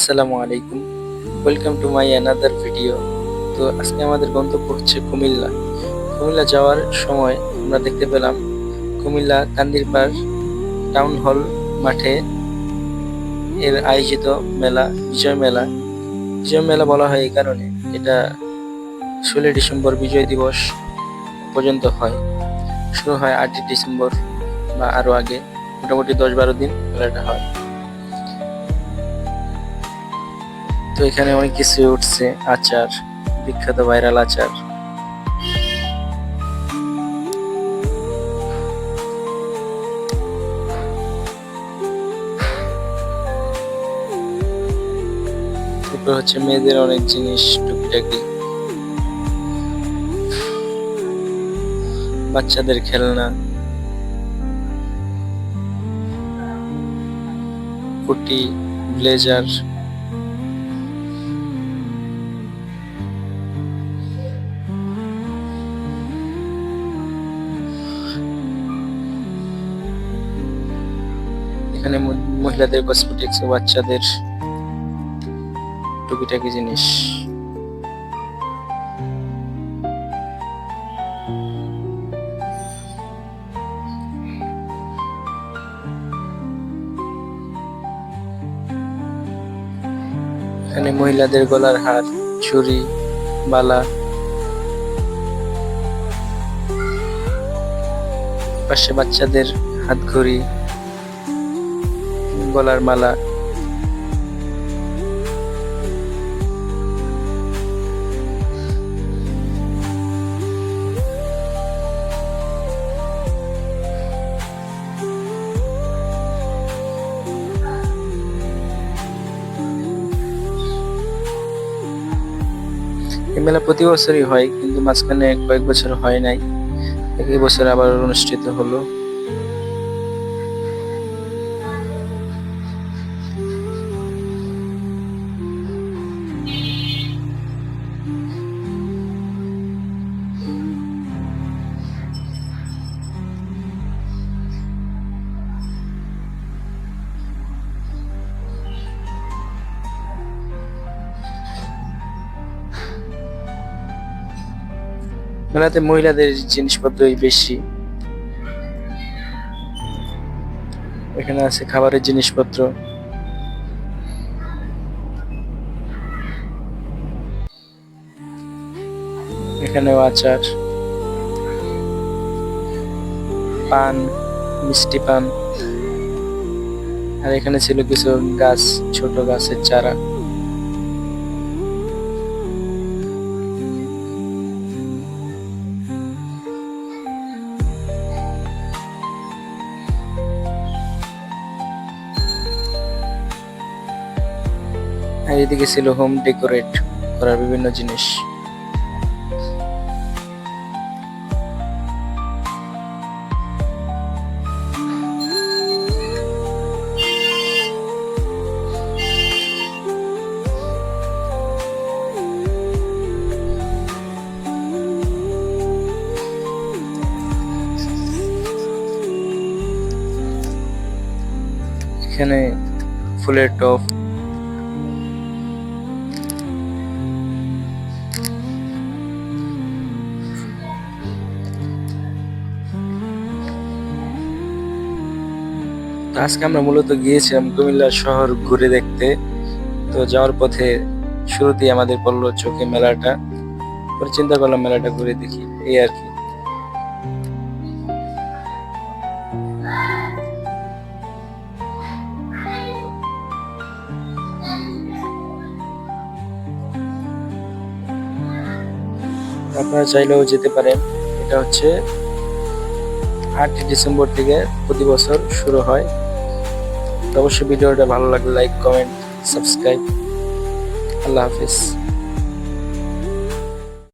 আসসালামু আলাইকুম, welcome to my another video. তো আজকে আমাদের গন্তব্য হচ্ছে কুমিল্লা। কুমিল্লা যাওয়ার সময় আমরা দেখতে পেলাম কুমিল্লা কান্দিরপাড় টাউন হল মাঠে এর আয়োজিত মেলা বিজয় মেলা। বিজয় মেলা বলা হয় এই কারণে, এটা 16 ডিসেম্বর বিজয় দিবস পর্যন্ত হয়। শুরু হয় 8 ডিসেম্বর বা আরো আগে, মোটামুটি 10-12 দিন মেলাটা হয়। তো এখানে অনেক কিছু উঠছে, আচার, বিখ্যাত ভাইরাল আচার। তারপর হচ্ছে মেয়েদের অনেক জিনিস, টুকিটাকি, বাচ্চাদের খেলনা, কুটি, ব্লেজার। এখানে মহিলাদের কসমেটিক্স ও বাচ্চাদের টুকিটাকি জিনিস। এখানে মহিলাদের গলার হার, চুড়ি, বালা, পাশে বাচ্চাদের হাতঘড়ি, গলার মালা। এই মেলা প্রতি বছরই হয়, কিন্তু মাঝখানে কয়েক বছর হয় নাই, এই বছর আবার অনুষ্ঠিত হলো। মেলাতে মহিলাদের জিনিসপত্রই বেশি। এখানে আছে খাবারের জিনিসপত্র, এখানেও আচার, পান, মিষ্টি পান। আর এখানে ছিল কিছু গাছ, ছোট গাছের চারা। আর এদিকে ছিল হোম ডেকোরেট করার বিভিন্ন জিনিস। এখানে ফুলের টব, আজকে আমরা মূলত গিয়েছিলাম কুমিল্লা শহর ঘুরে দেখতে। তো যাওয়ার পথে শুরুতেই আমাদের পড়লো চোখে মেলাটা, পরে চিন্তা করলাম মেলাটা ঘুরে দেখি, এই আর কি। আপনারা চাইলেও যেতে পারেন। এটা হচ্ছে 8 ডিসেম্বর থেকে প্রতি বছর শুরু হয়। তো অবশ্যই ভিডিওটা ভালো লাগলে লাইক, কমেন্ট, সাবস্ক্রাইব। আল্লাহ হাফিজ।